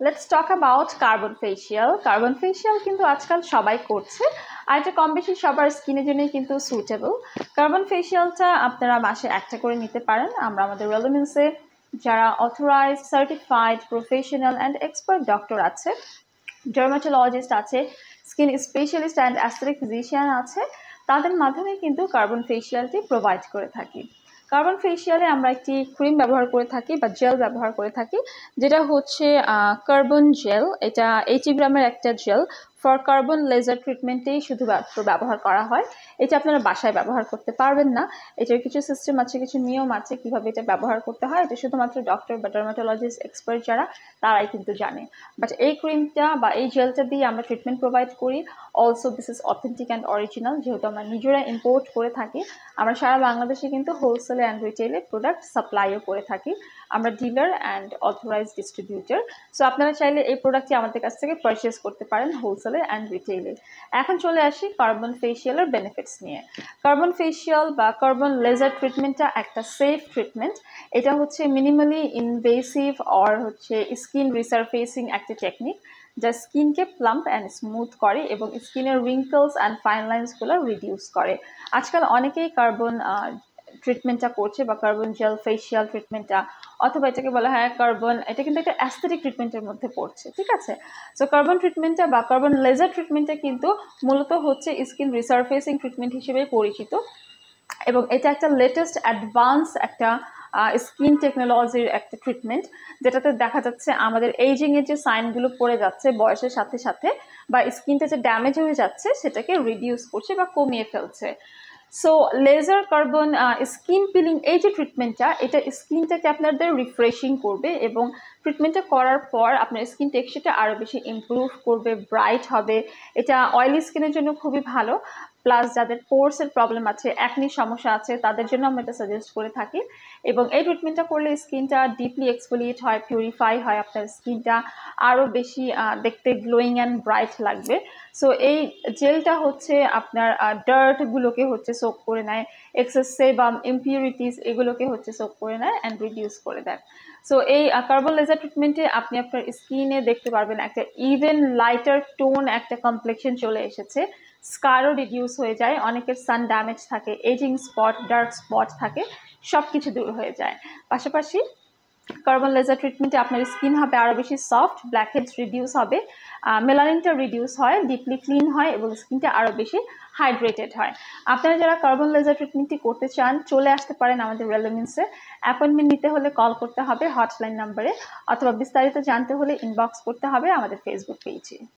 Let's talk about carbon facial. Carbon facial কিন্তু আজকাল সবাই করছে, আর এটা কম বেশি সবার স্কিনের জন্যই কিন্তু সুইটেবল। কার্বন ফেশিয়ালটা আপনারা মাসে একটা করে নিতে পারেন। আমরা আমাদের রেলেভেন্সে যারা authorize, certified, professional and expert doctor আছে, ডার্মাটোলজিস্ট আছে, skin specialist and aesthetic physician আছে, তাদের মাধ্যমে কিন্তু কার্বন ফেশিয়ালটি প্রোভাইড করে থাকি। কার্বন ফেশিয়ালে আমরা একটি ক্রিম ব্যবহার করে থাকি বা জেল ব্যবহার করে থাকি, যেটা হচ্ছে কার্বন জেল। এটা 80 গ্রামের একটা জেল ফর কার্বন লেজার ট্রিটমেন্টেই শুধুমাত্র ব্যবহার করা হয়। এটা আপনারা বাসায় ব্যবহার করতে পারবেন না। এটার কিছু সিস্টেম আছে, কিছু নিয়ম আছে কিভাবে এটা ব্যবহার করতে হয়। এটা শুধুমাত্র ডক্টর বা ডার্মাটোলজিস্ট এক্সপার্ট যারা, তারাই কিন্তু জানে। বাট এই ক্রিমটা বা এই জেলটা দিয়ে আমরা ট্রিটমেন্ট প্রোভাইড করি। Also this is authentic and original, যেহেতু আমরা নিজেরা ইম্পোর্ট করে থাকি। আমরা সারা বাংলাদেশে কিন্তু হোলসেলে অ্যান্ড রিটেলে প্রোডাক্ট সাপ্লাইও করে থাকি। আমরা dealer and authorize distributor. So আপনারা চাইলে এই প্রোডাক্টটি আমাদের কাছ থেকে পারচেস করতে পারেন হোলসেলে অ্যান্ড রিটেলে। এখন চলে আসি কার্বন ফেশিয়ালের বেনিফিটস নিয়ে। কার্বন ফেশিয়াল বা কার্বন লেজার ট্রিটমেন্টটা একটা সেফ ট্রিটমেন্ট। এটা হচ্ছে মিনিমালি ইনভেসিভ অর হচ্ছে স্কিন রিসারফেসিং একটা টেকনিক, যা স্কিনকে প্লাম্প অ্যান্ড স্মুথ করে এবং স্কিনের রিঙ্কলস অ্যান্ড ফাইন লাইন্সগুলো রিডিউস করে। আজকাল অনেকেই কার্বন ট্রিটমেন্টটা করছে বা কার্বন জেল ফেশিয়াল ট্রিটমেন্টটা, অথবা এটাকে বলা হয় কার্বন, এটা কিন্তু একটা অ্যাস্থেটিক ট্রিটমেন্টের মধ্যে পড়ছে, ঠিক আছে? সো কার্বন ট্রিটমেন্টটা বা কার্বন লেজার ট্রিটমেন্টটা কিন্তু মূলত হচ্ছে স্কিন রিসারফেসিং ট্রিটমেন্ট হিসেবে পরিচিত, এবং এটা একটা লেটেস্ট অ্যাডভান্স একটা স্কিন টেকনোলজির একটা ট্রিটমেন্ট, যেটাতে দেখা যাচ্ছে আমাদের এইজিংয়ের যে সাইনগুলো পড়ে যাচ্ছে বয়সের সাথে সাথে, বা স্কিনটা যে ড্যামেজ হয়ে যাচ্ছে সেটাকে রিডিউস করছে বা কমিয়ে ফেলছে। So laser carbon skin peeling, এই যে ট্রিটমেন্টটা, এটা স্কিনটাকে আপনাদের রিফ্রেশিং করবে এবং ট্রিটমেন্টটা করার পর আপনার স্কিন টেক্সচারটা আরও বেশি ইমপ্রুভ করবে, ব্রাইট হবে। এটা অয়েলি স্কিনের জন্য খুবই ভালো। প্লাস যাদের পোর্সের প্রবলেম আছে, অ্যাকনির সমস্যা আছে, তাদের জন্য আমরা এটা সাজেস্ট করে থাকি। এবং এই ট্রিটমেন্টটা করলে স্কিনটা ডিপলি এক্সফোলিয়েট হয়, পিউরিফাই হয়, আপনার স্কিনটা আরও বেশি দেখতে গ্লোয়িং অ্যান্ড ব্রাইট লাগবে। সো এই জেলটা হচ্ছে আপনার ডার্টগুলোকে হচ্ছে সোক করে নেয়, এক্সেস সেবাম, ইমপিউরিটিস এগুলোকে হচ্ছে সোক করে নেয় অ্যান্ড রিডিউস করে দেয়। সো এই কার্বন লেজার ট্রিটমেন্টে আপনি আপনার স্কিনে দেখতে পারবেন একটা ইভেন লাইটার টোন একটা কমপ্লেকশন চলে এসেছে, স্কারও রিডিউস হয়ে যায়, অনেকের সান ড্যামেজ থাকে, এজিং স্পট, ডার্ক স্পট থাকে, সব কিছু দূর হয়ে যায়। পাশাপাশি কার্বন লেজার ট্রিটমেন্টে আপনার স্কিন হবে আরও বেশি সফট, ব্ল্যাকহেডস রিডিউস হবে, মেলানিনটা রিডিউস হয়, ডিপলি ক্লিন হয় এবং স্কিনটা আরও বেশি হাইড্রেটেড হয়। আপনারা যারা কার্বন লেজার ট্রিটমেন্টটি করতে চান, চলে আসতে পারেন আমাদের রেলেভেন্সে। অ্যাপয়েন্টমেন্ট নিতে হলে কল করতে হবে হটলাইন নাম্বারে, অথবা বিস্তারিত জানতে হলে ইনবক্স করতে হবে আমাদের ফেসবুক পেজে।